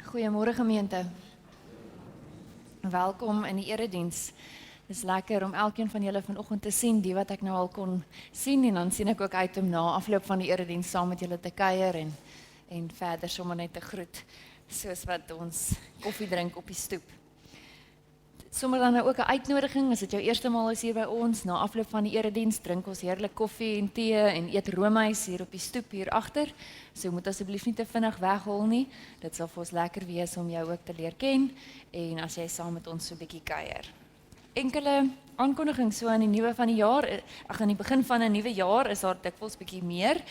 Goeiemôre gemeente. Welkom in die erediens. Het is lekker om elkeen van julle vanoggend te sien, die wat ek nou al kon sien, en dan sien ek ook uit om na afloop van die erediens saam met julle te kuier en verder sommer net te groet, soos wat ons koffie drink op die stoep. Sommer dan nou ook 'n uitnodiging, as dit jou eerste maal is hier by ons, na afloop van die erediens drink ons heerlik koffie en tee en eet roomys hier op die stoep hier agter. So moet asseblief nie te vinnig weghol nie. Dit sal vir ons lekker wees om jou ook te leer ken en as jy saam met ons so 'n bietjie kuier. Enkele aankondigings so aan die nuwe van die jaar, aan die begin van 'n nuwe jaar is daar dikwels bietjie meer.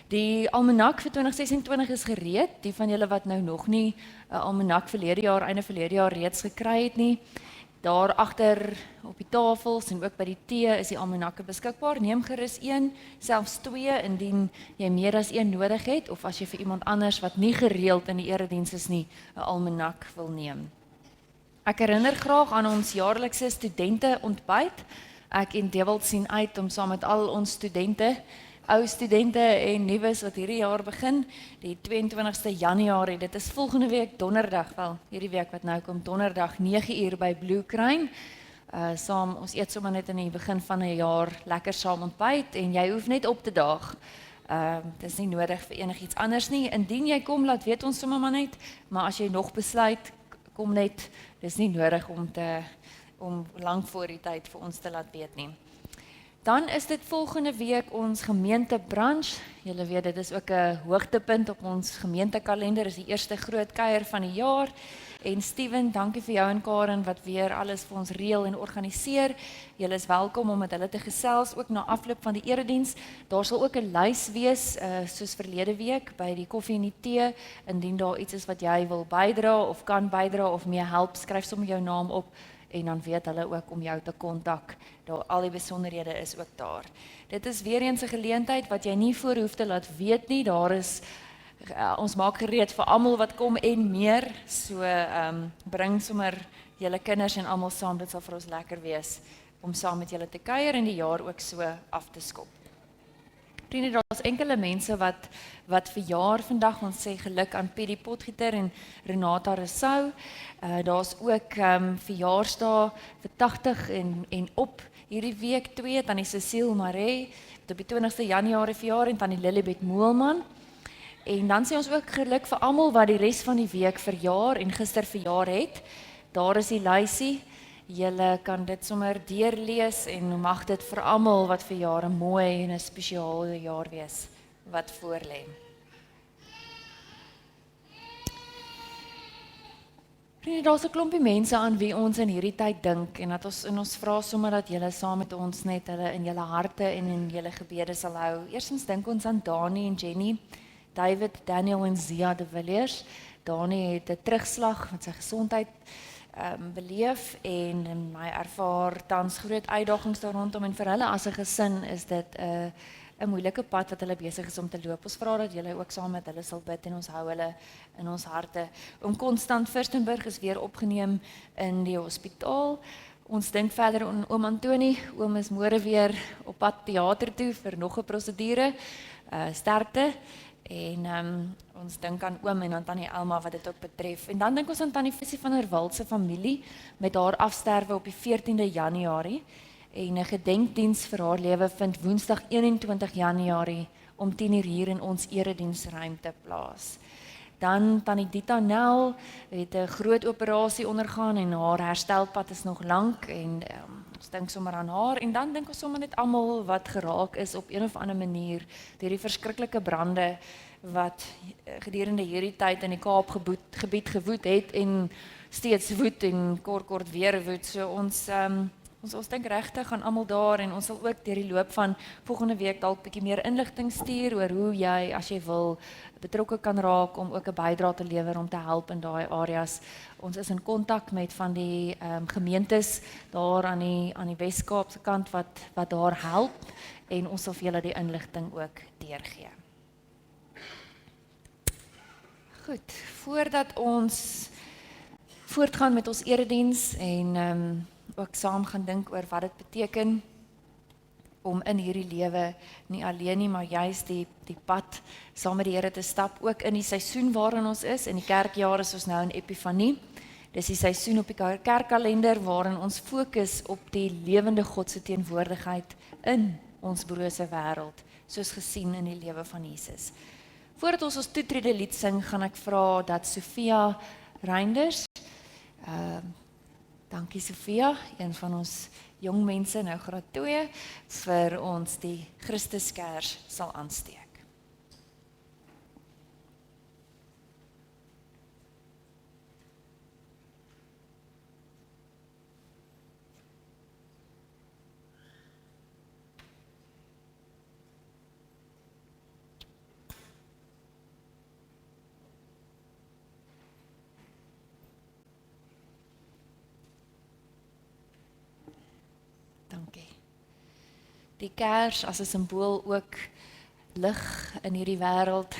Die almanak vir 2026 is gereed. Die van julle wat nou nog nie 'n almanak verlede jaar, einde verlede jaar reeds gekry het nie, daar agter op die tafels en ook by die tee is die almanakke beskikbaar. Neem gerus een, selfs twee indien jy meer as een nodig het of as jy vir iemand anders wat nie gereeld in die erediens is nie 'n almanak wil neem. Ek herinner graag aan ons jaarlikse studente ontbyt. Ek en Dewald sien uit om saam met al ons studente, ou studente en nuwes wat hierdie jaar begin, die 22ste Januarie, dit is volgende week donderdag, wel, hierdie week wat nou kom, donderdag 9 uur by Blue Crane. Saam, ons eet sommer net in die begin van 'n jaar lekker saam ontbyt en jy hoef net op te daag. Dit is nie nodig vir enigiets anders nie. Indien jy kom, laat weet ons sommer maar net, maar as jy nog besluit, kom net, dit is nie nodig om lang voor die tyd vir ons te laat weet nie. Dan is dit volgende week ons gemeentebrunch. Julle weet, dit is ook 'n hoogtepunt op ons gemeentekalender. Dit is die eerste groot kuier van die jaar. En Steven, dankie vir jou en Karen wat weer alles vir ons reël en organiseer. Julle is welkom om met hulle te gesels, ook na afloop van die erediens. Daar sal ook 'n lys wees, soos verlede week, by die koffie en die tee. Indien daar iets is wat jy wil bydra of kan bydra of mee help, skryf sommer jou naam op. En dan weet hulle ook om jou te kontak. Daar al die besonderhede is ook daar. Dit is weer eens 'n geleentheid wat jy nie voor hoef te laat weet nie. Daar is ons maak gereed vir almal wat kom en meer. So bring sommer julle kinders en almal saam. Dit sal vir ons lekker wees om saam met julle te kuier en die jaar ook so af te skop. Vriende, daar is enkele mense wat verjaar vandag. Ons sê geluk aan Pietie Potgieter en Renata Rousseau. Daar's ook verjaarsdae vir 80 en op hierdie week 2, tannie Cecile Maree, wat op die 20ste Januarie verjaar en tannie Lilibet Moelman. En dan sê ons ook geluk vir almal wat die res van die week verjaar en gister verjaar het. Daar is die lysie. Julle kan dit sommer deurlees en mag dit vir almal wat verjaar 'n mooi en 'n spesiale jaar wees wat voorlê. Daar's 'n klompie mense aan wie ons in hierdie tyd dink en dat ons vra sommer dat julle saam met ons net hulle in julle harte en in julle gebede sal hou. Eerstens dink ons aan Dani en Jenny, David, Daniel en Zia de Villiers. Dani het 'n terugslag met sy gesondheid beleef en my ervaar tans groot uitdagings daar rondom en vir hulle as 'n gesin is dit 'n moeilike pad wat hulle besig is om te loop. Ons vra dat julle ook saam met hulle sal bid en ons hou hulle in ons harte. Oom Constant Furstenburg is weer opgeneem in die hospitaal. Ons dink verder aan oom Antoni. Oom is môre weer op pad teater toe vir nog 'n prosedure. Sterkte. En ons dink aan oom en aan tannie Elma wat dit ook betref. En dan dink ons aan tannie Visie van der Walt se familie met haar afsterwe op die 14de Januarie. En 'n gedenkdiens vir haar lewe vind Woensdag 21 Januarie om 10 uur hier in ons erediensruimte plaas. Dan tannie Dita Nel het 'n groot operasie ondergaan en haar herstelpad is nog lank en ons dink sommer aan haar en dan dink ons sommer net almal wat geraak is op een of ander manier deur die verskriklike brande wat gedurende hierdie tyd in die Kaapgebied gewoed het en steeds woed en kort weer woed. So ons dink regtig aan almal daar en ons sal ook deur die loop van volgende week dalk bietjie meer inligting stuur oor hoe jy, as jy wil, betrokke kan raak om ook 'n bydrae te lewer om te help in daai areas. Ons is in kontak met van die gemeentes daar aan die Wes-Kaapse kant wat daar help en ons sal vir julle die inligting ook deurgee. Goed, voordat ons voortgaan met ons erediens en ook saam gaan dink oor wat dit beteken om in hierdie lewe nie alleen nie, maar juist die pad saam met die Here te stap, ook in die seisoen waarin ons is. In die kerkjaar is ons nou in Epifanie. Dis die seisoen op die kerkkalender waarin ons fokus op die lewende God se teenwoordigheid in ons brose wêreld, soos gesien in die lewe van Jesus. Voordat ons toetrede lied sing, gaan ek vra dat Sofia Reinders, dankie Sofia, een van ons jong mense, nou graad 2, vir ons die Christuskers sal aansteek. Dankie. Die kers as 'n simbool ook lig in hierdie wêreld.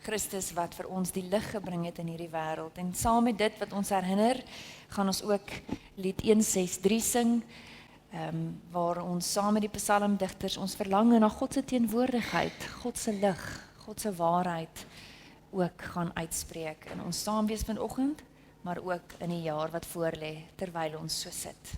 Christus wat vir ons die lig gebring het in hierdie wêreld. En saam met dit wat ons herinner, gaan ons ook lied 163 sing, waar ons saam met die psalmdigters ons verlang na God se teenwoordigheid, God se lig, God se waarheid ook gaan uitspreek in ons saamwees vanoggend, maar ook in die jaar wat voorlê terwyl ons so sit.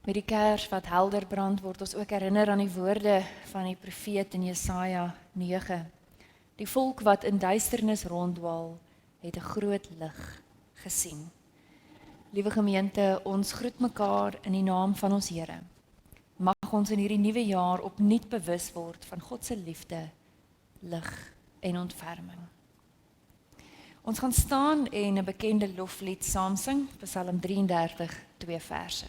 Met die kers wat helder brand, word ons ook herinner aan die woorde van die profeet in Jesaja 9. Die volk wat in duisternis ronddwaal, het 'n groot lig gesien. Liewe gemeente, ons groet mekaar in die naam van ons Here. Mag ons in hierdie nuwe jaar opnuut bewus word van God se liefde, lig en ontferming. Ons gaan staan en 'n bekende loflied saam sing, Psalm 33, 2 verse.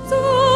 So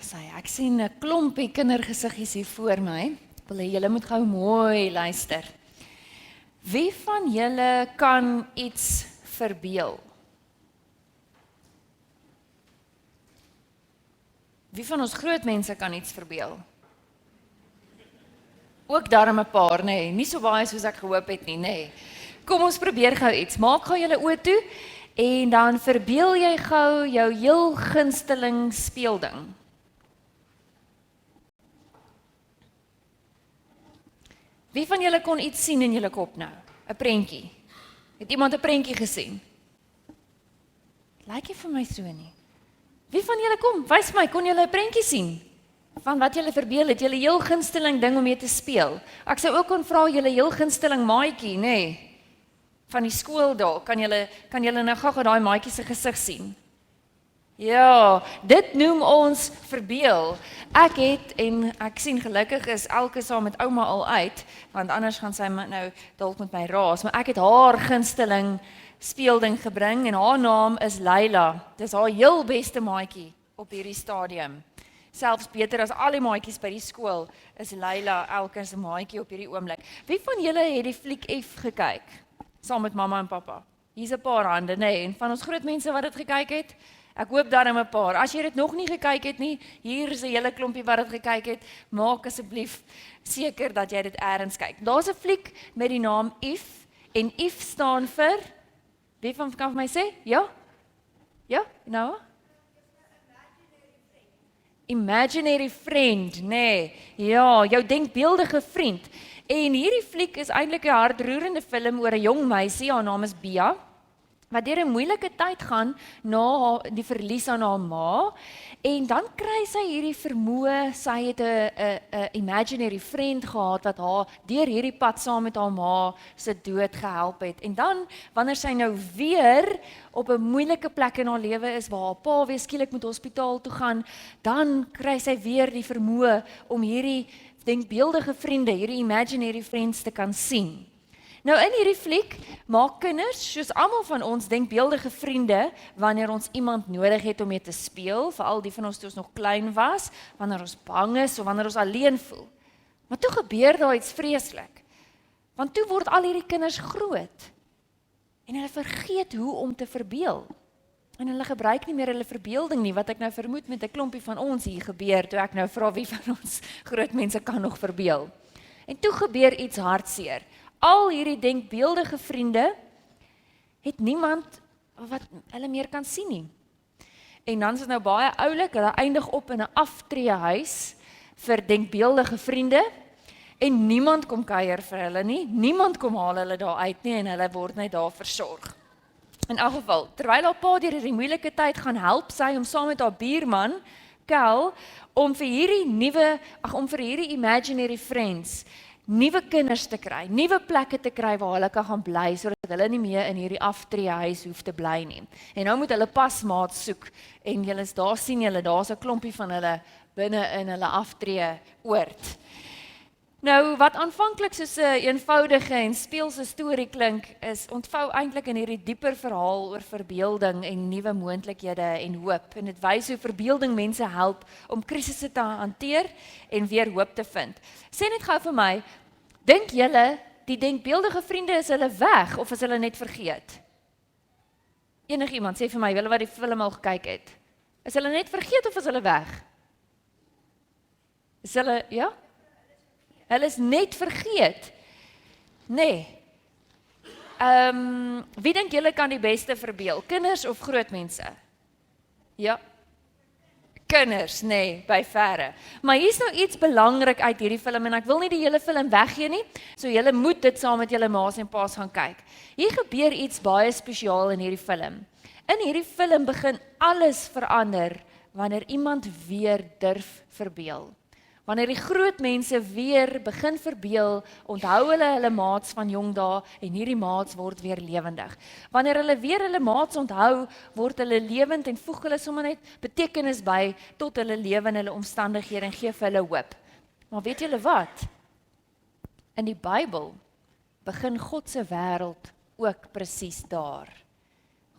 sy. Ek sien 'n klompie kindergesiggies hier voor my. Ek wil hê julle moet gou mooi luister. Wie van julle kan iets verbeel? Wie van ons groot mense kan iets verbeel? Ook daarom 'n paar, nee, nie so baie soos ek gehoop het nie, nee. Kom ons probeer gou iets. Maak gou julle oë toe en dan verbeel jy gou jou heel gunsteling speelding. Wie van julle kon iets sien in julle kop nou? 'n Prentjie. Het iemand 'n prentjie gesien? Lyk nie vir my so nie. Wie van julle kom? Wys my, kon julle 'n prentjie sien? Van wat julle verbeel het, julle heel gunsteling ding om mee te speel. Ek sou ook kon vra julle heel gunsteling maatjie, nê? Nee, van die skool daar, kan julle nou gou daai maatjie se gesig sien? Ja, dit noem ons verbeel. Ek het, en ek sien gelukkig is Elke saam met ouma al uit, want anders gaan sy nou dalk met my raas, maar ek het haar gunsteling speelding gebring en haar naam is Leila. Dis haar heel beste maatjie op hierdie stadium. Selfs beter as al die maatjies by die skool is Leila Elke se maatjie op hierdie oomblik. Wie van julle het die fliek F gekyk? Saam met mamma en pappa. Hier's 'n paar hande, nee, en van ons groot mense wat dit gekyk het. Ek hoop daarom 'n paar. As jy dit nog nie gekyk het nie, hier is 'n hele klompie wat dit gekyk het. Maak asseblief seker dat jy dit eers kyk. Daar's 'n fliek met die naam If en If staan vir wie van kan vir my sê? Ja? Ja? Nou? Imaginary friend, nee. Ja, jou denkbeeldige vriend. En hierdie fliek is eintlik 'n hartroerende film oor 'n jong meisie, haar naam is Bia, wat deur 'n moeilike tyd gaan na die verlies aan haar ma. En dan kry sy hierdie vermoë, sy het 'n imaginary friend gehad wat haar deur hierdie pad saam met haar ma se dood gehelp het. En dan, wanneer sy nou weer op 'n moeilike plek in haar lewe is, waar haar pa weer skielik moet hospitaal toe gaan, dan kry sy weer die vermoë om hierdie denkbeeldige vriende, hierdie imaginary friends te kan sien. Nou in hierdie fliek maak kinders, soos almal van ons, denkbeeldige vriende wanneer ons iemand nodig het om mee te speel, veral die van ons toe ons nog klein was, wanneer ons bang is of wanneer ons alleen voel. Maar toe gebeur daar iets vreeslik. Want toe word al hierdie kinders groot en hulle vergeet hoe om te verbeel. En hulle gebruik nie meer hulle verbeelding nie, wat ek nou vermoed met 'n klompie van ons hier gebeur, toe ek nou vra wie van ons groot mense kan nog verbeel. En toe gebeur iets hartseer. Al hierdie denkbeeldige vriende het niemand wat hulle meer kan sien nie. En dan is dit nou baie oulik, hulle eindig op in 'n aftreehuis vir denkbeeldige vriende en niemand kom kuier vir hulle nie, niemand kom haal hulle daar uit nie en hulle word net daar versorg. In elk geval, terwyl haar pa deur hierdie moeilike tyd gaan help sy om saam met haar buurman, Kel, om vir hierdie imaginary friends nuwe kinders te kry, nuwe plekke te kry waar hulle kan gaan bly, sodat hulle nie meer in hierdie aftreehuis hoef te bly nie. En nou moet hulle pasmaat soek, en daar sien julle, daar's 'n klompie van hulle binne in hulle aftreeoord. Nou, wat aanvanklik soos 'n eenvoudige en speelse storie klink, ontvou eintlik in hierdie dieper verhaal oor verbeelding en nuwe moontlikhede en hoop. En dit wys hoe verbeelding mense help om krisisse te hanteer en weer hoop te vind. Sê net gou vir my, dink julle die denkbeeldige vriende is hulle weg of is hulle net vergeet? Enigiemand sê vir my, julle wat die film al gekyk het. Is hulle net vergeet of is hulle weg? Is hulle, ja? Hulle is net vergeet. Nee. Wie dink julle kan die beste verbeel? Kinders of groot mense? Ja. Kinders, nee, by verre. Maar hier's nou iets belangrik uit hierdie film en ek wil nie die hele film weggee nie, so julle moet dit saam met julle ma's en pa's gaan kyk. Hier gebeur iets baie spesiaal in hierdie film. In hierdie film begin alles verander wanneer iemand weer durf verbeel. Wanneer die groot mense weer begin verbeel, onthou hulle maats van jong dae en hierdie maats word weer lewendig. Wanneer hulle weer hulle maats onthou, word hulle lewend en voeg hulle sommer net betekenis by tot hulle lewe en hulle omstandighede en gee vir hulle hoop. Maar weet julle wat? In die Bybel begin God se wêreld ook presies daar.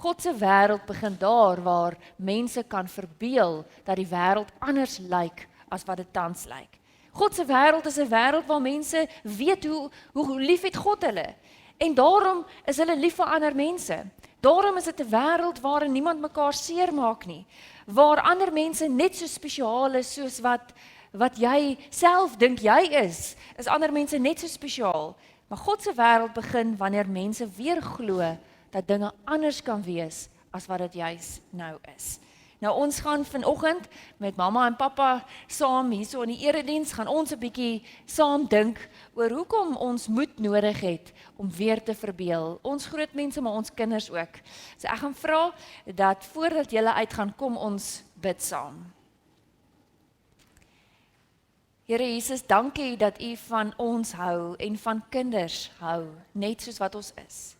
God se wêreld begin daar waar mense kan verbeel dat die wêreld anders lyk as wat dit tans lyk. God se wêreld is 'n wêreld waar mense weet hoe lief het God hulle. En daarom is hulle lief vir ander mense. Daarom is dit 'n wêreld waarin niemand mekaar seermaak nie. Waar ander mense net so spesiaal is soos wat jy self dink jy is ander mense net so spesiaal. Maar God se wêreld begin wanneer mense weer glo dat dinge anders kan wees as wat dit juis nou is. Nou ons gaan vanoggend met mamma en pappa saam hierso in die erediens gaan ons 'n bietjie saam dink oor hoekom ons moed nodig het om weer te verbeel. Ons groot mense, maar ons kinders ook. So ek gaan vra dat voordat julle uit gaan kom ons bid saam. Here Jesus, dankie dat U van ons hou en van kinders hou, net soos wat ons is.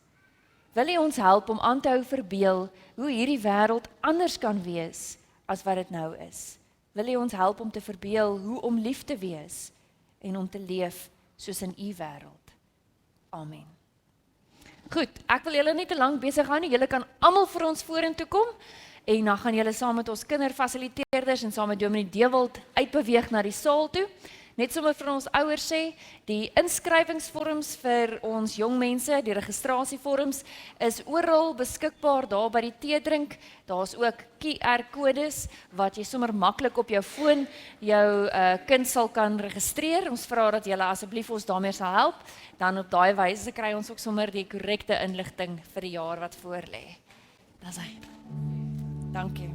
Wil U ons help om aan te hou verbeel hoe hierdie wêreld anders kan wees as wat dit nou is? Wil U ons help om te verbeel hoe om lief te wees en om te leef soos in U wêreld? Amen. Goed, ek wil julle nie te lank besig hou nie. Julle kan almal vir ons vorentoe kom en dan gaan julle saam met ons kinderfasiliteerders en saam met Dominee Dewald uitbeweeg na die saal toe. Net sommer vir ons ouers sê, die inskrywingsvorms vir ons jong mense, die registrasievorms is oral beskikbaar daar by die teedrink. Daar's ook QR-kodes wat jy sommer maklik op jou foon jou kind sal kan registreer. Ons vra dat julle asseblief ons daarmee sal help. Dan op daai wyse kry ons ook sommer die korrekte inligting vir die jaar wat voorlê. Dis hy. Dankie.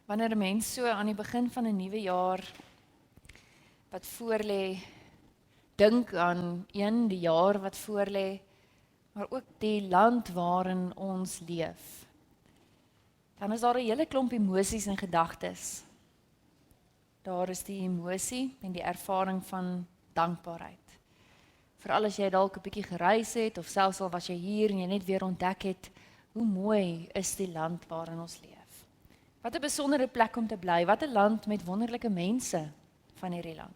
Wanneer 'n mens so aan die begin van 'n nuwe jaar wat voorlê, dink aan die jaar wat voorlê, maar ook die land waarin ons leef, dan is daar 'n hele klomp emosies en gedagtes. Daar is die emosie en die ervaring van dankbaarheid. Veral as jy dalk 'n bietjie gereis het, of selfs al was jy hier en jy net weer ontdek het, hoe mooi is die land waarin ons leef. Wat 'n besondere plek om te bly, wat 'n land met wonderlike mense van hierdie land.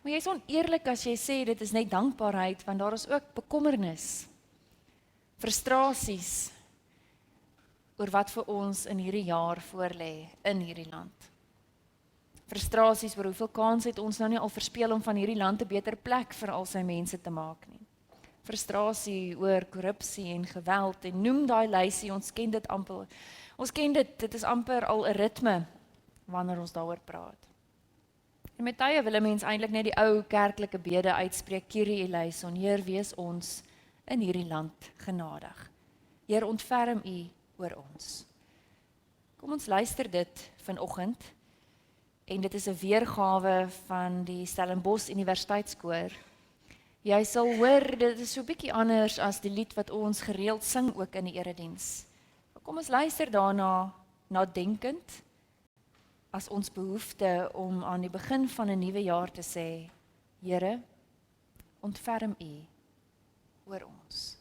Maar jy is oneerlik as jy sê dit is net dankbaarheid, want daar is ook bekommernis, frustrasies oor wat vir ons in hierdie jaar voorlê in hierdie land. Frustrasies oor hoeveel kans het ons nou nie al verspeel om van hierdie land 'n beter plek vir al sy mense te maak nie. Frustrasie oor korrupsie en geweld en noem daai lysie, ons ken dit amper. Ons ken dit is amper al 'n ritme wanneer ons daaroor praat. En met tye wil 'n mens eintlik net die ou kerklike bede uitspreek, Kyrie eleison, Heer, wees ons in hierdie land genadig. Heer, ontferm U oor ons. Kom ons luister dit vanoggend, en dit is 'n weergawe van die Stellenbosch Universiteitskoor. Jy sal hoor, dit is so 'n bietjie anders as die lied wat ons gereeld sing ook in die erediens. Kom ons luister daarna nadenkend as ons behoefte om aan die begin van 'n nuwe jaar te sê, Here, ontferm U oor ons.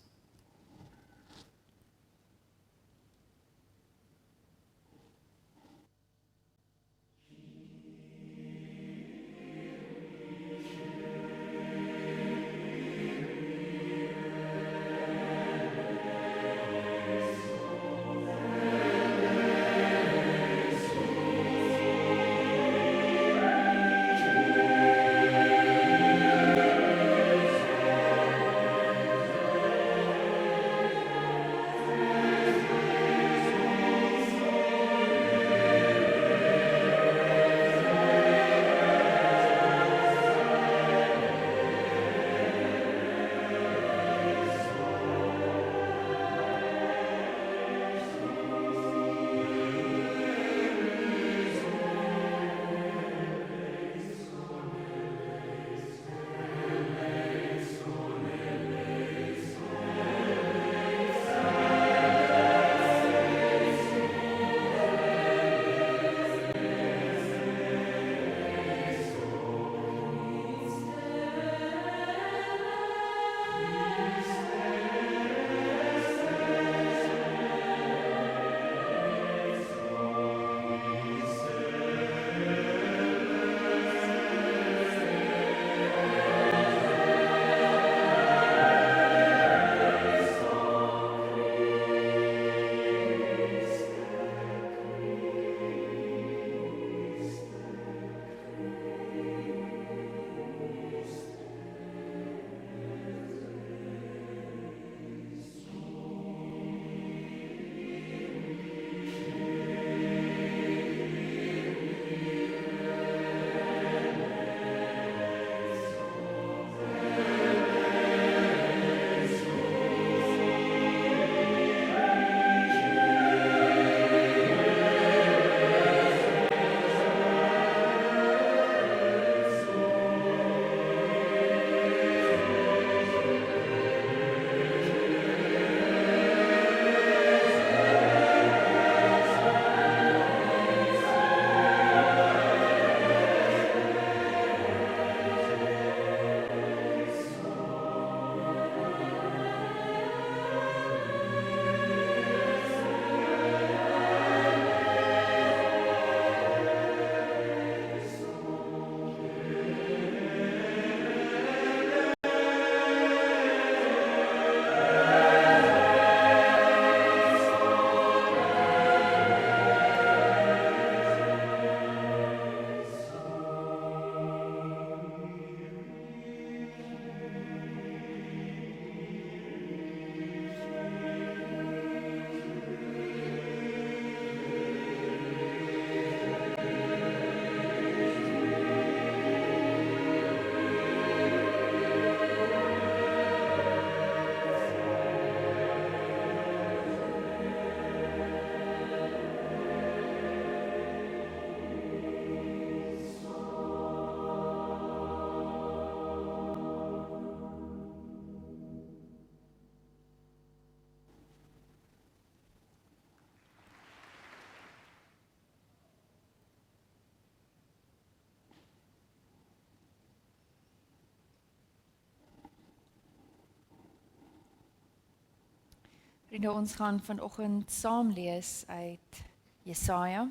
Vriende, ons gaan vanoggend saam lees uit Jesaja,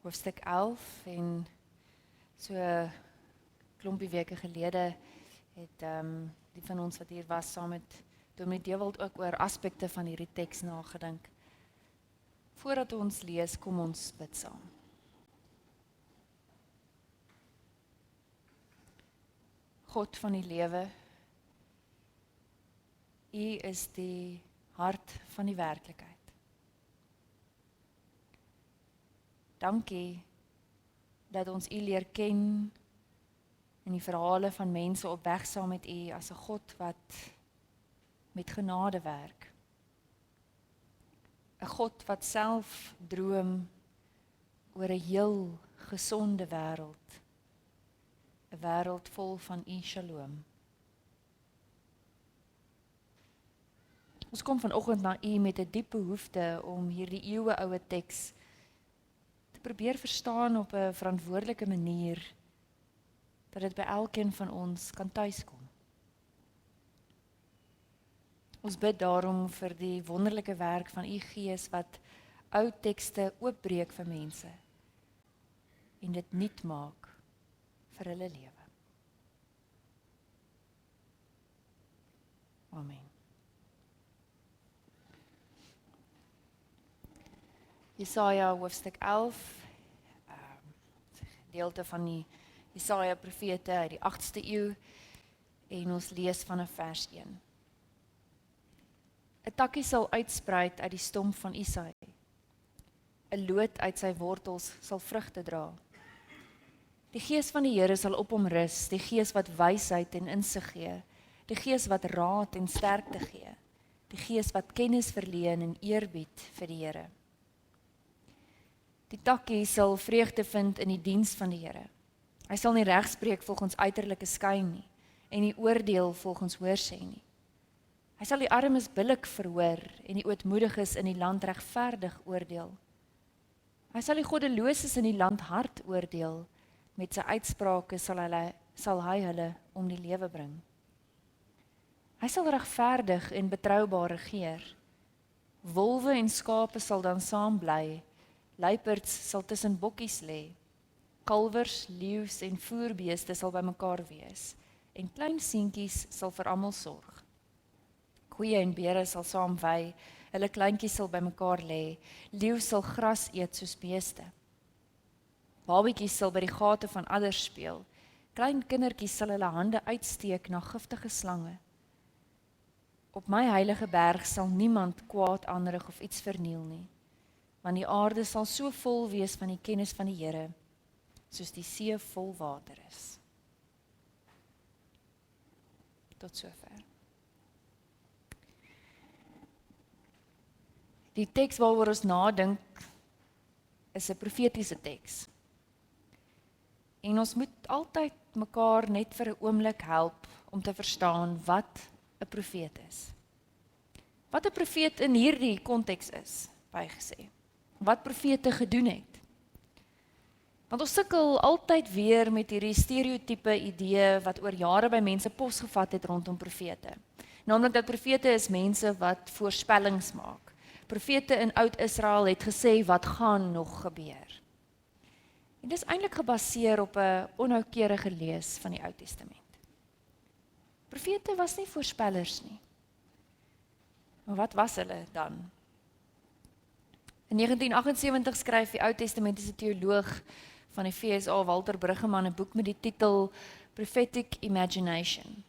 hoofstuk 11 en so 'n klompie weke gelede het die van ons wat hier was saam met Dominee Dewald ook oor aspekte van hierdie teks nagedink. Voordat ons lees, kom ons bid saam. God van die lewe, U is die hart van die werklikheid. Dankie dat ons U leer ken in die verhale van mense op weg saam met U as 'n God wat met genade werk. 'n God wat self droom oor 'n heel gesonde wêreld. 'n Wêreld vol van U Shalom. Ons kom vanoggend na U met 'n diep behoefte om hierdie eeueoue teks te probeer verstaan op 'n verantwoordelike manier, dat dit by elkeen van ons kan tuiskom. Ons bid daarom vir die wonderlike werk van U Gees wat ou tekste oopbreek vir mense en dit nuut maak vir hulle lewe. Amen. Jesaja hoofstuk 11, gedeelte van die Jesaja profete uit die 8ste eeu en ons lees vanaf vers 1. 'n Takkie sal uitspruit uit die stomp van Isaï. 'n Loot uit sy wortels sal vrugte dra. Die Gees van die Here sal op hom rus, die Gees wat wysheid en insig gee, die Gees wat raad en sterkte gee, die Gees wat kennis verleen en eerbied vir die Here. Die takkie sal vreugde vind in die diens van die Here. Hy sal nie regspreek volgens uiterlike skyn nie, en nie oordeel volgens hoorsê nie. Hy sal die armes billik verhoor, en die ootmoediges in die land regverdig oordeel. Hy sal die goddeloses in die land hard oordeel, met sy uitsprake sal hy hulle om die lewe bring. Hy sal regverdig en betroubaar regeer. Wolwe en skape sal dan saam bly, luiperds sal tussen bokkies lê, kalwers, leeu's en voerbeeste sal bymekaar wees, en klein seentjies sal vir almal sorg. Koeie en beere sal saam wei, hulle kleintjies sal bymekaar lê, leeu sal gras eet soos beeste. Babietjies sal by die gate van adders speel, klein kindertjies sal hulle hande uitsteek na giftige slange. Op my heilige berg sal niemand kwaad aanrig of iets verniel nie, want die aarde sal so vol wees van die kennis van die Here, soos die see vol water is. Tot sover. Die teks waaroor ons nadink is 'n profetiese teks. En ons moet altyd mekaar net vir 'n oomblik help om te verstaan wat 'n profeet is. Wat 'n profeet in hierdie konteks is, bygesê. Wat profete gedoen het. Want ons sukkel altyd weer met hierdie stereotype idee wat oor jare by mense posgevat het rondom profete. Naamlik dat profete is mense wat voorspellings maak. Profete in Oud-Israel het gesê wat gaan nog gebeur. En dis eintlik gebaseer op 'n onnoukeurige lees van die Ou Testament. Profete was nie voorspellers nie. Maar wat was hulle dan? In 1978 skryf die Ou Testamentiese teoloog van die FSA, Walter Bruggeman, 'n boek met die titel Prophetic Imagination.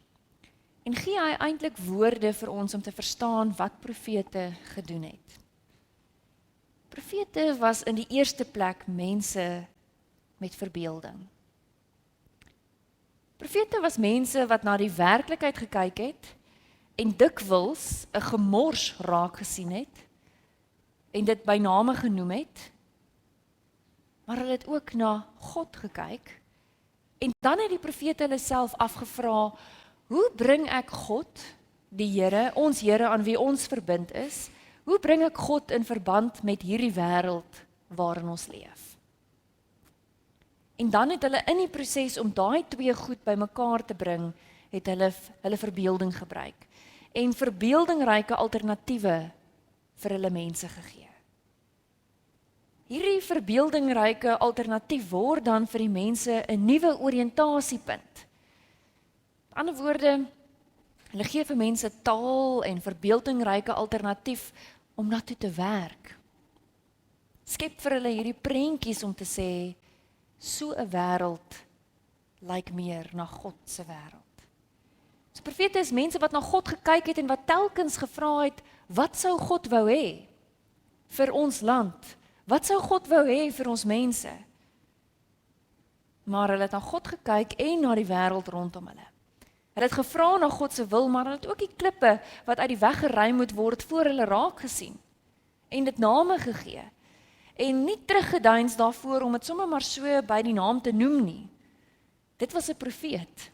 En gee hy eintlik woorde vir ons om te verstaan wat profete gedoen het. Profete was in die eerste plek mense met verbeelding. Profete was mense wat na die werklikheid gekyk het en dikwels 'n gemors raak gesien het en dit by name genoem het, maar hulle het ook na God gekyk en dan het die profete hulle self afgevra, hoe bring ek God, die Here, ons Here aan wie ons verbind is, hoe bring ek God in verband met hierdie wêreld waarin ons leef? En dan het hulle in die proses om daai twee goed bymekaar te bring, het hulle verbeelding gebruik. En verbeeldingryke alternatiewe vir hulle mense gegee. Hierdie verbeeldingryke alternatief word dan vir die mense 'n nuwe oriëntasiepunt. Met ander woorde, hulle gee vir mense taal en verbeeldingryke alternatief om na toe te werk. Skep vir hulle hierdie prentjies om te sê, so 'n wêreld lyk meer na God se wêreld. So profete is mense wat na God gekyk het en wat telkens gevra het, wat sou God wou hê vir ons land? Wat sou God wou hê vir ons mense? Maar hulle het na God gekyk en na die wêreld rondom hulle. Hulle het gevra na God se wil, maar hulle het ook die klippe wat uit die weg geruim moet word voor hulle raak gesien en dit name gegee. En nie teruggedeins daarvoor om dit sommer maar so by die naam te noem nie. Dit was 'n profeet.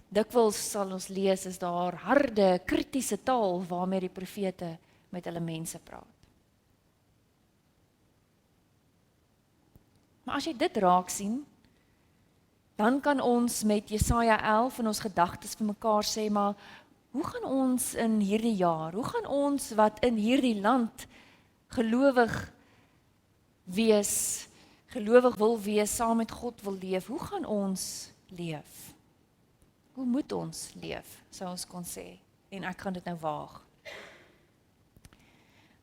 Dikwels sal ons lees is daar harde, kritiese taal waarmee die profete met hulle mense praat. Maar as jy dit raak sien, dan kan ons met Jesaja 11 in ons gedagtes vir mekaar sê, maar hoe gaan ons in hierdie jaar, hoe gaan ons wat in hierdie land gelowig wees, gelowig wil wees, saam met God wil leef, hoe gaan ons leef? Hoe moet ons leef, sou ons kon sê, en ek gaan dit nou waag.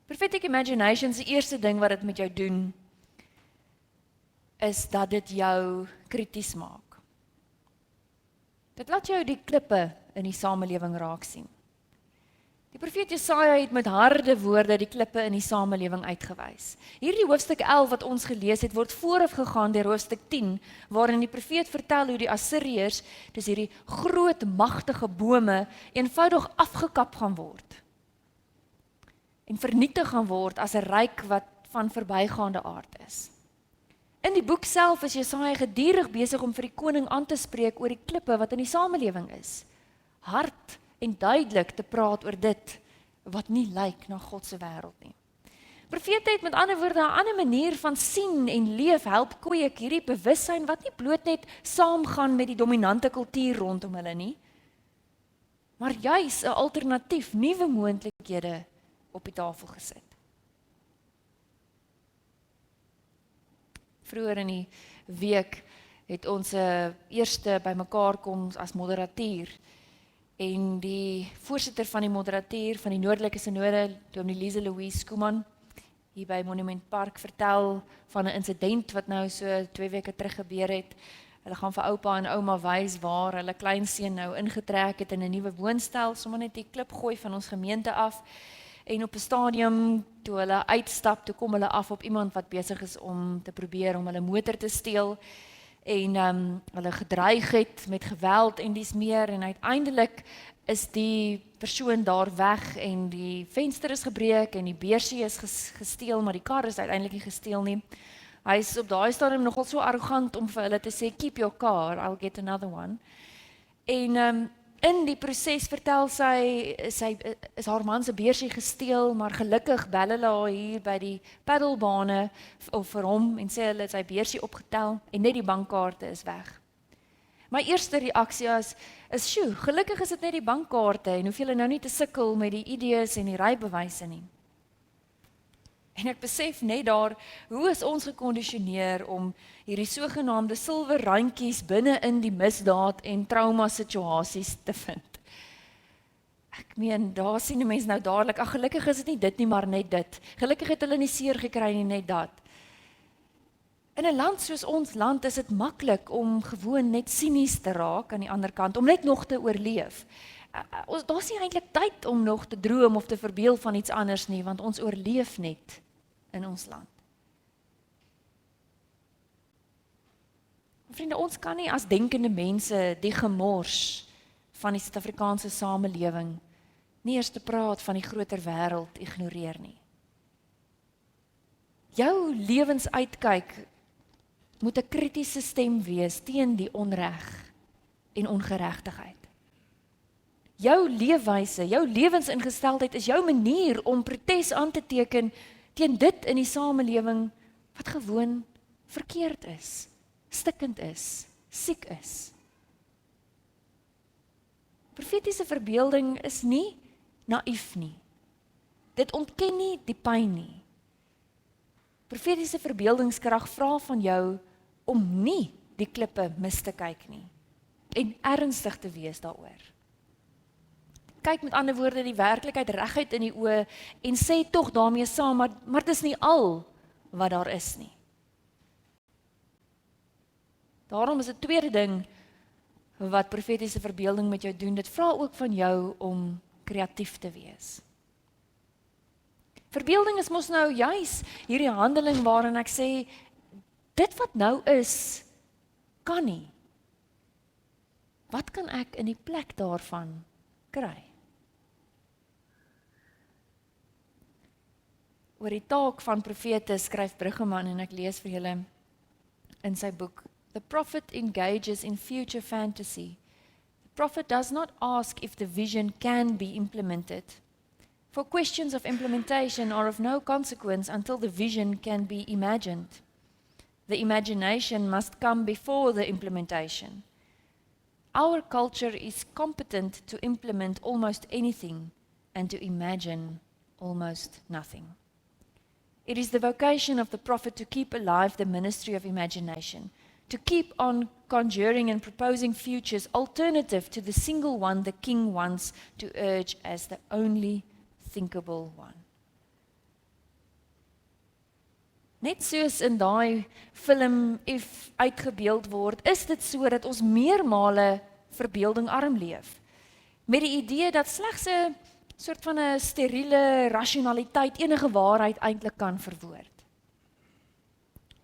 Prophetic imagination is die eerste ding wat dit met jou doen, is dat dit jou krities maak. Dit laat jou die klippe in die samelewing raak sien. Die profeet Jesaja het met harde woorde die klippe in die samelewing uitgewys. Hierdie hoofstuk 11 wat ons gelees het, word voorafgegaan deur hoofstuk 10, waarin die profeet vertel hoe die Assiriërs, dis hierdie groot magtige bome, eenvoudig afgekap gaan word en vernietig gaan word as 'n ryk wat van verbygaande aard is. In die boek self is Jesaja gedurig besig om vir die koning aan te spreek oor die klippe wat in die samelewing is. Hard en duidelik te praat oor dit wat nie lyk na God se wêreld nie. Profete het met ander woorde 'n ander manier van sien en leef help kweek hierdie bewussyn wat nie bloot net saamgaan met die dominante kultuur rondom hulle nie, maar juis 'n alternatief, nuwe moontlikhede op die tafel gesit. Vroeër in die week het ons eerste bymekaar kom as moderatuur en die voorsitter van die moderatuur van die Noordelike Sinode, Dominee Lise Louise Kuman, hier by Monument Park vertel van 'n insident wat nou so 2 weke terug gebeur het. Hulle gaan vir oupa en ouma wys waar hulle kleinseun nou ingetrek het in 'n nuwe woonstel, sommer net die klip gooi van ons gemeente af. En op 'n stadium, toe hulle uitstap, toe kom hulle af op iemand wat besig is om te probeer om hulle motor te steel. En hulle gedreig het met geweld en dis meer. En uiteindelik is die persoon daar weg en die venster is gebreek en die beursie is gesteel, maar die kar is uiteindelik nie gesteel nie. Hy is op daai stadium nogal so arrogant om vir hulle te sê, keep your car, I'll get another one. En in die proses vertel sy is haar man se beursie gesteel, maar gelukkig bel hulle haar hier by die paddelbane of vir hom en sê hulle sy beursie opgetel en net die bankkaarte is weg. My eerste reaksie is sjoe, gelukkig is dit net die bankkaarte en hoef julle nou nie te sukkel met die ID's en die rybewyse nie. En ek besef net daar, hoe is ons gekondisioneer om hierdie sogenaamde silwer randjies binne in die misdaad en trauma situasies te vind. Ek meen, daar sien die mens nou dadelik, ag gelukkig is dit nie dit nie, maar net dit. Gelukkig het hulle nie seer gekry nie, net dat. In 'n land soos ons land is dit maklik om gewoon net sinies te raak aan die ander kant, om net nog te oorleef. Daar's nie eintlik tyd om nog te droom of te verbeel van iets anders nie, want ons oorleef net in ons land. Vriende, ons kan nie as denkende mense die gemors van die Suid-Afrikaanse samelewing nie eers te praat van die groter wêreld ignoreer nie. Jou lewensuitkyk moet 'n kritiese stem wees teen die onreg en ongeregtigheid. Jou leefwyse, jou lewensingesteldheid is jou manier om protes aan te teken teen dit in die samelewing wat gewoon verkeerd is, stikkend is, siek is. Profetiese verbeelding is nie naïef nie. Dit ontken nie die pyn nie. Profetiese verbeeldingskrag vra van jou om nie die klippe mis te kyk nie en ernstig te wees daaroor. Kyk met ander woorde die werklikheid reguit in die oë en sê tog daarmee saam, maar dit is nie al wat daar is nie. Daarom is 'n tweede ding wat profetiese verbeelding met jou doen, dit vra ook van jou om kreatief te wees. Verbeelding is mos nou juis hierdie handeling waarin ek sê, dit wat nou is, kan nie. Wat kan ek in die plek daarvan kry? Oor die taak van profete skryf Bruggeman en ek lees vir julle in sy boek. The prophet engages in future fantasy. The prophet does not ask if the vision can be implemented. For questions of implementation are of no consequence until the vision can be imagined. The imagination must come before the implementation. Our culture is competent to implement almost anything and to imagine almost nothing. It is the vocation of the prophet to keep alive the ministry of imagination, to keep on conjuring and proposing futures alternative to the single one the king wants to urge as the only thinkable one. Net soos in daai film If uitgebeeld word, is dit so dat ons meermale verbeeldingarm leef. Met die idee dat slegs 'n soort van 'n steriele rasionaliteit enige waarheid eintlik kan verwoord.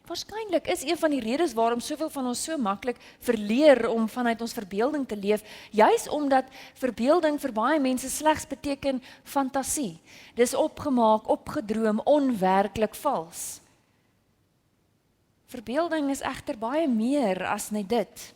Waarskynlik is een van die redes waarom soveel van ons so maklik verleer om vanuit ons verbeelding te leef, juis omdat verbeelding vir baie mense slegs beteken fantasie. Dis opgemaak, opgedroom, onwerklik vals. Verbeelding is egter baie meer as net dit.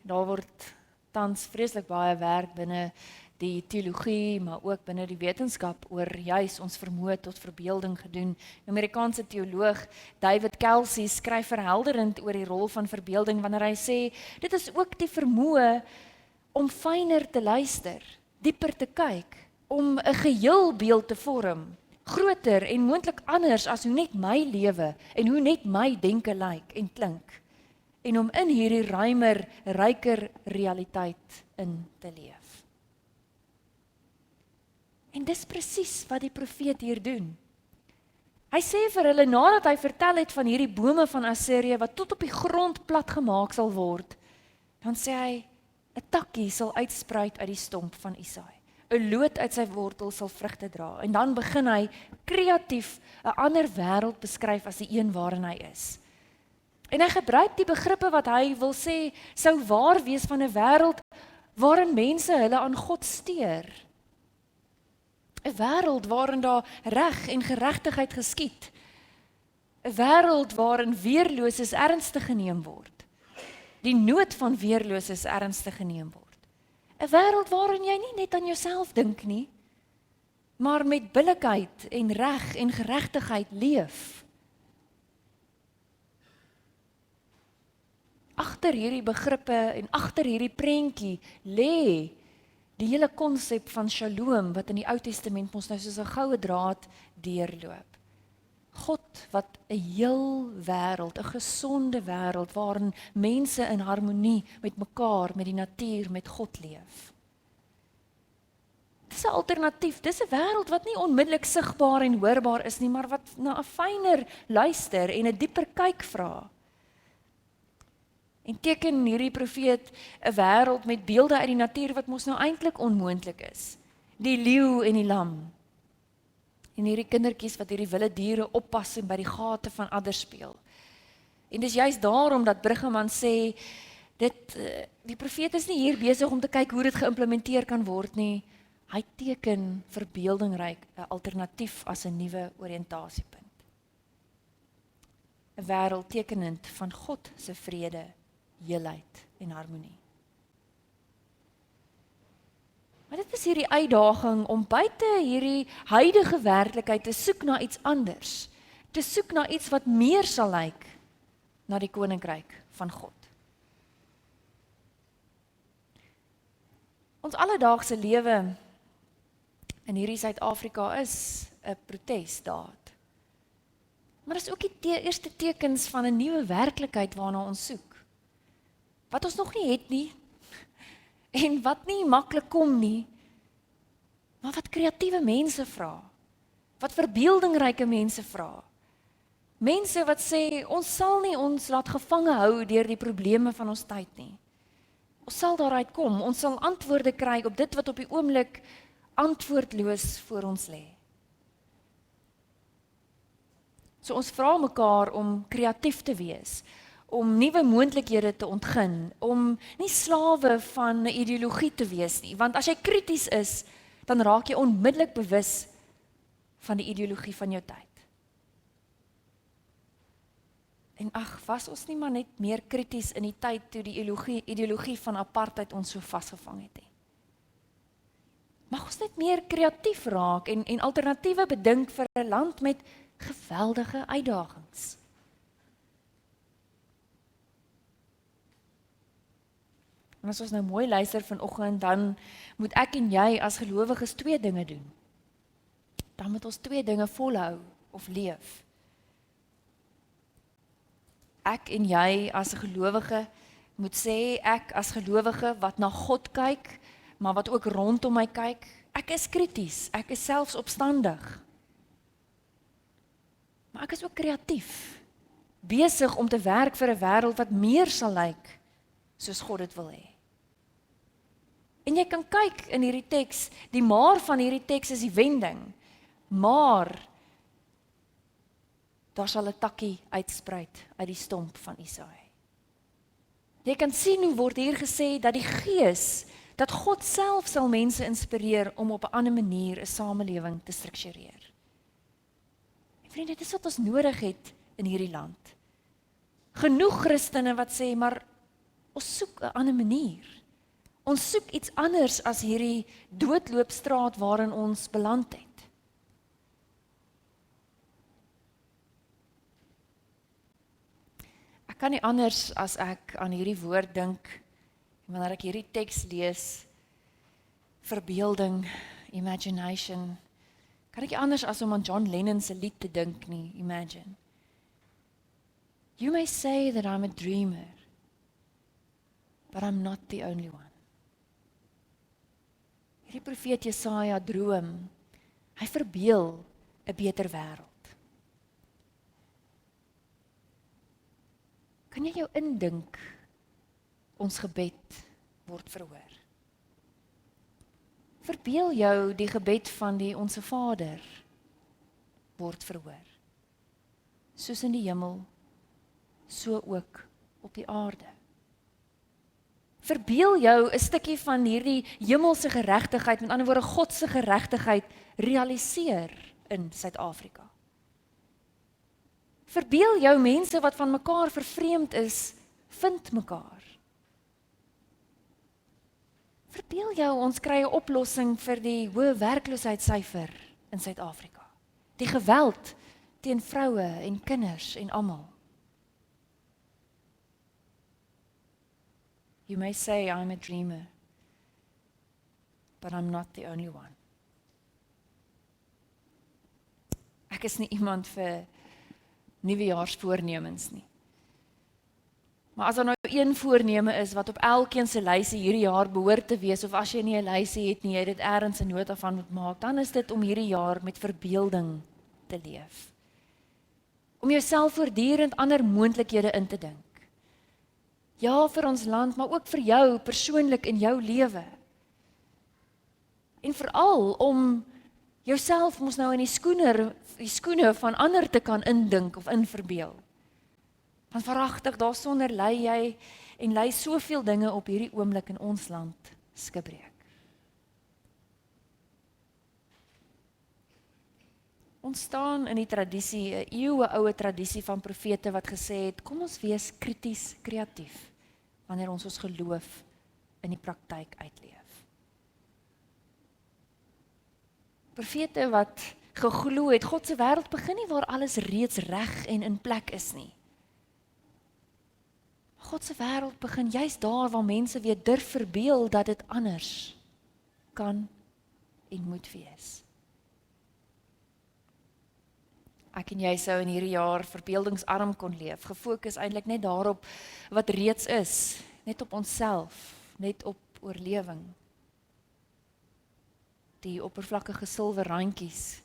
Daar word tans vreeslik baie werk binne die teologie, maar ook binne die wetenskap oor juis ons vermoë tot verbeelding gedoen. Die Amerikaanse teoloog David Kelsey skryf verhelderend oor die rol van verbeelding wanneer hy sê, dit is ook die vermoë om fyner te luister, dieper te kyk, om 'n geheelbeeld te vorm, groter en moontlik anders as hoe net my lewe en hoe net my denke lyk en klink, en om in hierdie ruimer, ryker realiteit in te leef. En dis presies wat die profeet hier doen. Hy sê vir hulle, nadat hy vertel het van hierdie bome van Assirië wat tot op die grond plat gemaak sal word, dan sê hy, 'n takkie sal uitspruit uit die stomp van Isaai. 'n Loot uit sy wortel sal vrugte dra. En dan begin hy kreatief 'n ander wêreld beskryf as die een waarin hy is. En hy gebruik die begrippe wat hy wil sê sou waar wees van 'n wêreld waarin mense hulle aan God steur. 'n Wêreld waarin daar reg en geregtigheid geskied. 'n Wêreld waarin weerloses ernstig geneem word. Die nood van weerloses ernstig geneem word. 'n Wêreld waarin jy nie net aan jouself dink nie, maar met billikheid en reg en geregtigheid leef. Agter hierdie begrippe en agter hierdie prentjie lê die hele konsep van Shalom wat in die Ou Testament ons nou soos 'n goue draad deurloop. God wat 'n heel wêreld, 'n gesonde wêreld waarin mense in harmonie met mekaar, met die natuur, met God leef. Dis 'n alternatief, dis 'n wêreld wat nie onmiddellik sigbaar en hoorbaar is nie, maar wat na 'n fyner luister en 'n dieper kyk vra. En teken hierdie profeet 'n wêreld met beelde uit die natuur wat mos nou eintlik onmoontlik is. Die leeu en die lam. En hierdie kindertjies wat hierdie wilde diere oppas en by die gate van ander speel. En dis juist daarom dat Bruggeman sê, die profeet is nie hier besig om te kyk hoe dit geïmplementeer kan word nie. Hy teken verbeeldingryk 'n alternatief as 'n nuwe oriëntasiepunt. 'n Wêreld tekenend van God se vrede, heelheid en harmonie. Maar dit is hierdie uitdaging om buite hierdie huidige werklikheid te soek na iets anders. Te soek na iets wat meer sal lyk na die koninkryk van God. Ons alledaagse lewe in hierdie Suid-Afrika is 'n protesdaad. Maar dis ook die eerste tekens van 'n nuwe werklikheid waarna ons soek. Wat ons nog nie het nie, en wat nie maklik kom nie, maar wat kreatiewe mense vra, wat verbeeldingryke mense vra. Mense wat sê, ons sal nie ons laat gevange hou deur die probleme van ons tyd nie. Ons sal daaruit kom, ons sal antwoorde kry op dit wat op die oomblik antwoordloos voor ons lê. So ons vra mekaar om kreatief te wees, om nuwe moontlikhede te ontgin, om nie slawe van 'n ideologie te wees nie, want as jy krities is, dan raak jy onmiddellik bewus van die ideologie van jou tyd. En ag, was ons nie maar net meer krities in die tyd toe die ideologie van apartheid ons so vasgevang het nie. Mag ons net meer kreatief raak en alternatiewe bedink vir 'n land met geweldige uitdagings. En as ons nou mooi luister vanoggend, dan moet ek en jy as gelowiges 2 dinge doen. Dan moet ons 2 dinge volhou of leef. Ek en jy as 'n gelowige moet sê, ek as gelowige wat na God kyk, maar wat ook rondom my kyk, ek is krities, ek is selfs opstandig. Maar ek is ook kreatief, besig om te werk vir 'n wêreld wat meer sal lyk soos God dit wil hê. En jy kan kyk in hierdie teks, die maar van hierdie teks is die wending. Maar daar sal 'n takkie uitspruit uit die stomp van Isaïe. Jy kan sien hoe word hier gesê dat die Gees, dat God self sal mense inspireer om op 'n ander manier 'n samelewing te struktureer. En vriende, dit is wat ons nodig het in hierdie land. Genoeg Christene wat sê, maar ons soek 'n ander manier. Ons soek iets anders as hierdie doodloopstraat waarin ons beland het. Ek kan nie anders as ek aan hierdie woord dink, wanneer ek hierdie teks lees, verbeelding, imagination, kan ek nie anders as om aan John Lennon se lied te dink nie, Imagine. You may say that I'm a dreamer, but I'm not the only one. Hierdie profeet Jesaja droom, hy verbeel 'n beter wêreld. Kan jy jou indink, ons gebed word verhoor? Verbeel jou die gebed van die Onse Vader word verhoor. Soos in die hemel, so ook op die aarde. Verbeel jou 'n stukkie van hierdie hemelse geregtigheid, met ander woorde God se geregtigheid, realiseer in Suid-Afrika. Verbeel jou mense wat van mekaar vervreemd is, vind mekaar. Verbeel jou ons kry 'n oplossing vir die hoë werkloosheidssyfer in Suid-Afrika. Die geweld teen vroue en kinders en almal. You may say I'm a dreamer, but I'm not the only one. Ek is nie iemand vir nuwejaarsvoornemens nie. Maar as daar nou een voorneme is wat op elkeen se lysie hierdie jaar behoort te wees, of as jy nie 'n lysie het nie, jy dit ergens 'n nota van moet maak, dan is dit om hierdie jaar met verbeelding te leef. Om jouself voortdurend ander moontlikhede in te dink. Ja, vir ons land, maar ook vir jou persoonlik in jou lewe. En veral om jouself mos nou in die skoene van ander te kan indink of inverbeel. Want verragtig, daarsonder lei jy en lei soveel dinge op hierdie oomblik in ons land skibreek. Ons staan in die tradisie, 'n eeueoue tradisie van profete wat gesê het, kom ons wees krities kreatief wanneer ons geloof in die praktyk uitleef. Profete wat geglo het, God se wêreld begin nie waar alles reeds reg en in plek is nie. God se wêreld begin juist daar waar mense weer durf verbeel dat dit anders kan en moet wees. Ek en jy sou in hierdie jaar verbeeldingsarm kon leef, gefokus eintlik net daarop wat reeds is, net op onsself, net op oorlewing. Die oppervlakkige silwer randjies.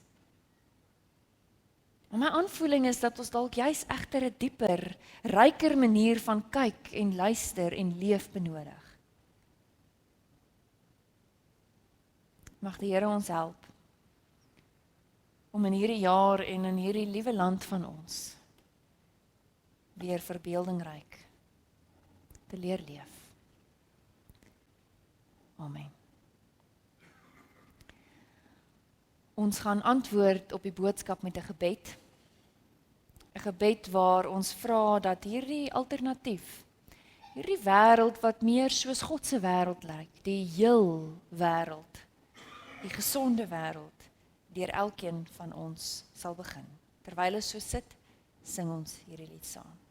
En my aanvoeling is dat ons dalk juis egter 'n dieper, ryker manier van kyk en luister en leef benodig. Mag die Here ons help om in hierdie jaar en in hierdie liewe land van ons weer verbeeldingryk te leer leef. Amen. Ons gaan antwoord op die boodskap met 'n gebed. 'n Gebed waar ons vra dat hierdie alternatief, hierdie wêreld wat meer soos God se wêreld lyk, die heel wêreld, die gesonde wêreld, deur elkeen van ons sal begin. Terwyl ons so sit, sing ons hierdie lied saam.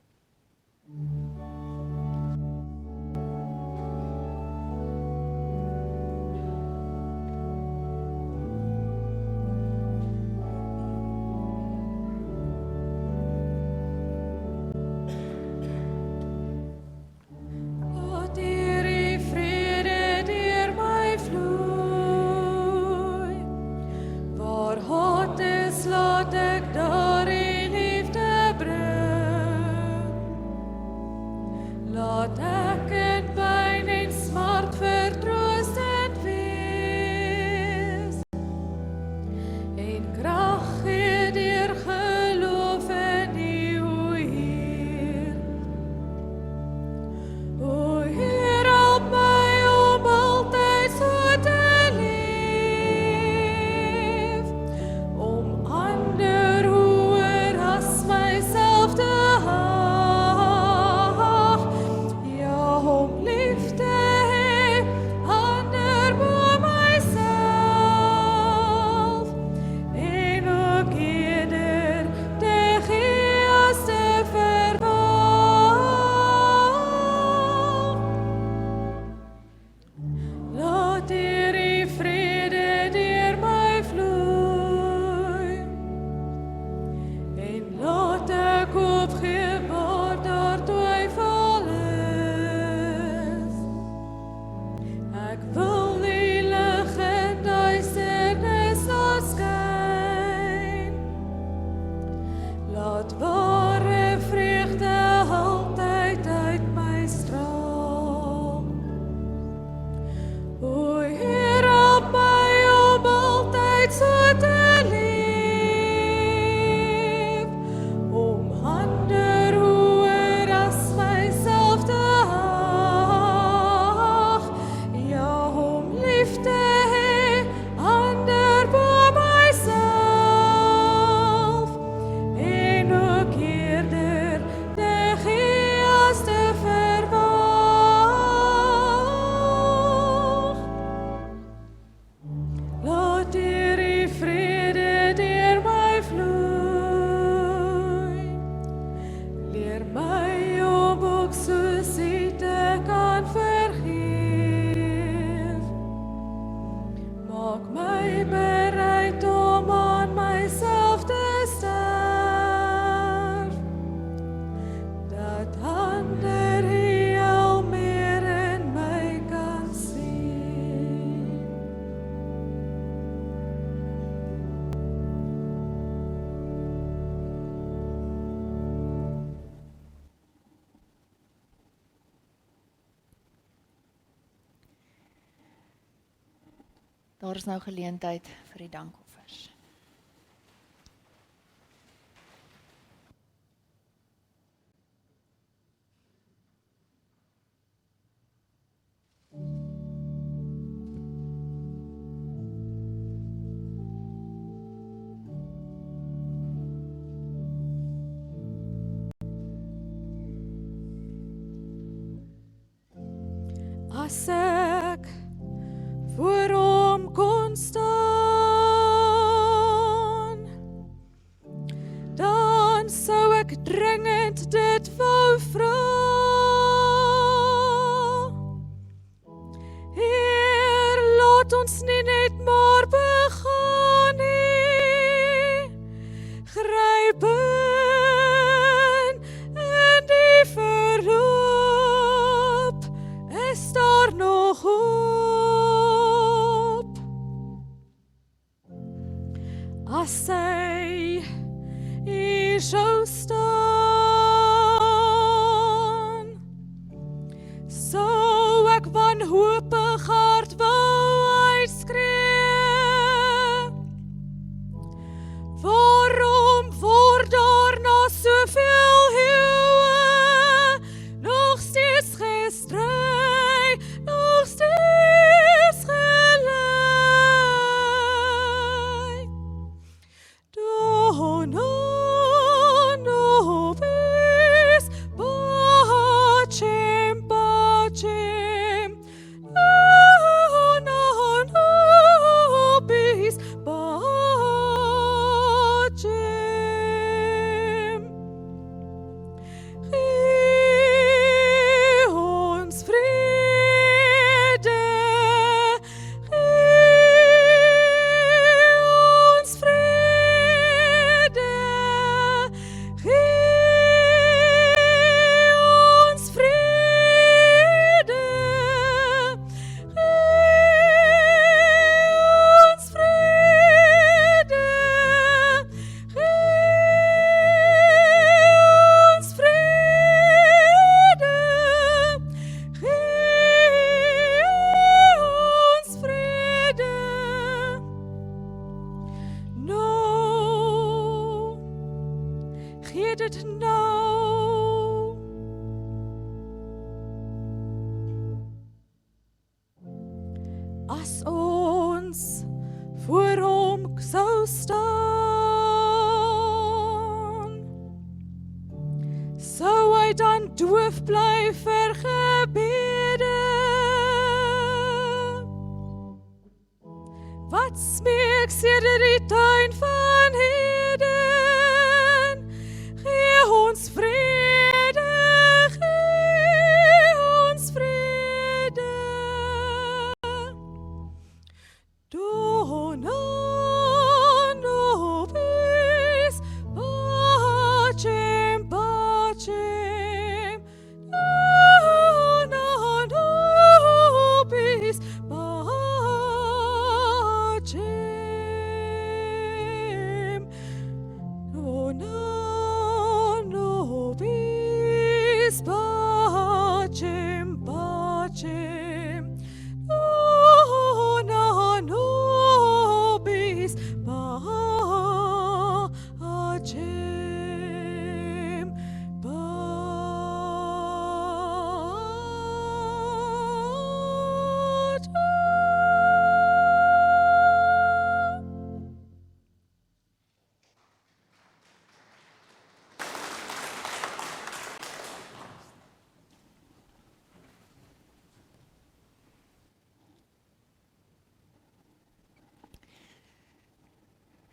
Daar is nou geleentheid vir die dankoffers. As ek voor hom kon staan, dan sou ek dringend dit wou vra. Heer, laat ons nie net maar as sy hier sou staan, sou ek wanhoopig hart wou uitskree. Waarom word daar na soveel eeue nog steeds gestry, nog steeds gelei? Dona nobis pacem, pacem. Dona nobis pacem. Gee ons vrede, gee ons vrede, gee ons vrede, gee ons vrede, gee ons vrede, gee ons vrede. Nou, gee dit nou. As ons voor hom sou staan, sou hy dan doof bly vir gebede? Wat smeek sedert die tuin van Eden? Gee ons vrede, gee ons vrede. Dona nobis pacem, pacem. Dona nobis pacem. Dona nobis pacem, pacem. Dona nobis pacem, pacem.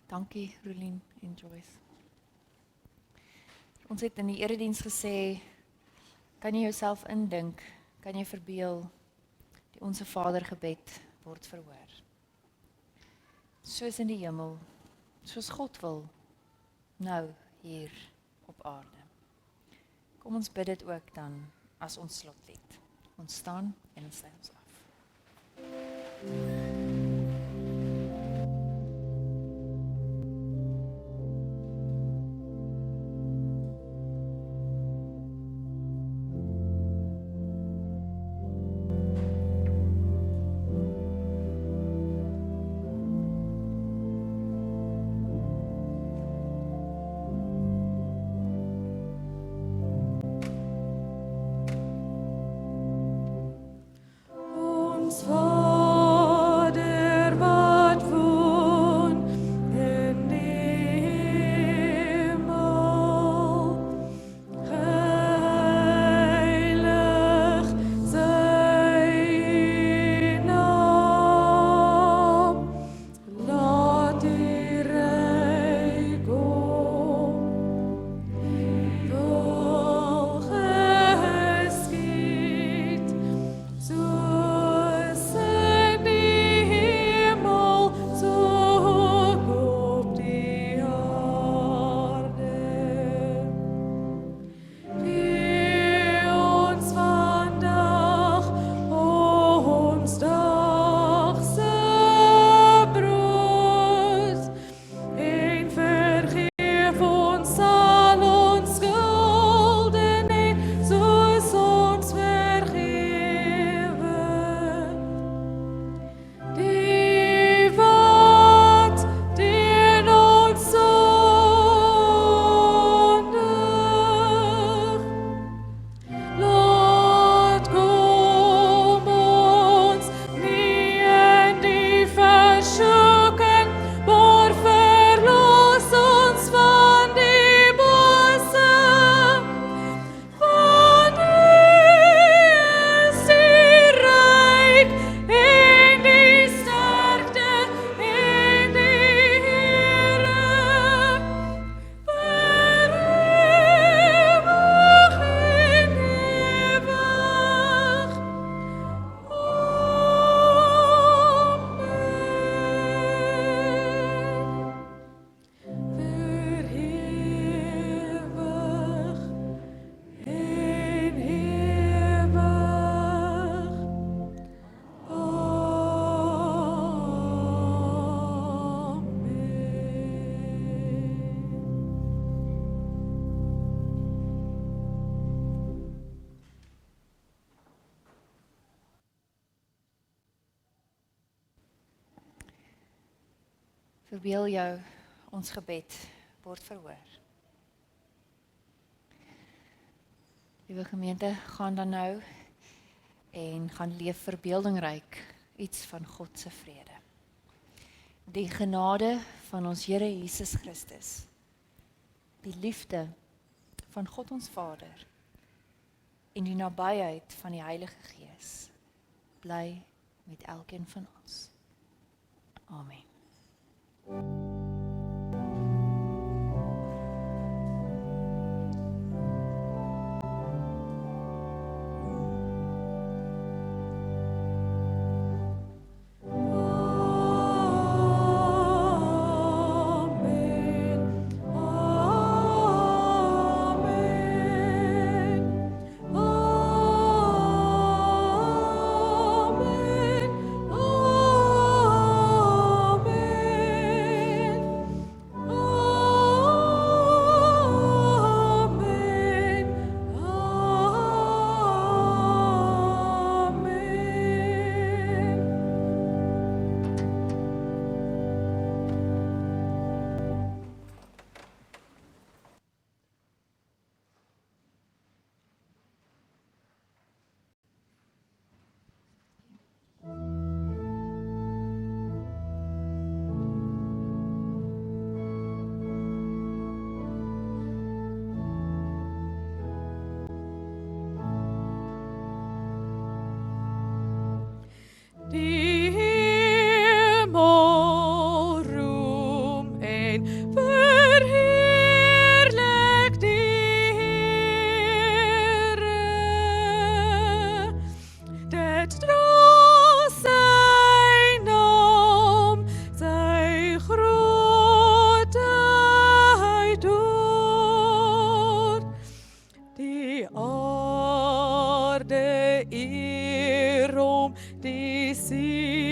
Dankie Rolien en Joyce. Ons het in die erediens gesê, kan jy jouself indink, kan jy verbeel, die Onse Vader gebed word verhoor. Soos in die hemel, soos God wil, nou hier op aarde. Kom ons bid dit ook dan as ons slotlied. Ons staan en ons sluit ons af. Verbeel jou, ons gebed word verhoor. Liewe gemeente, gaan dan nou en gaan leef verbeeldingryk iets van God se vrede. Die genade van ons Here Jesus Christus, die liefde van God ons Vader en die nabyheid van die Heilige Gees bly met elkeen van ons. Amen. Die hemel roem en verheerlijk die Here. Dit dra sy naam, sy grootheid door. Die aarde eer hom, die see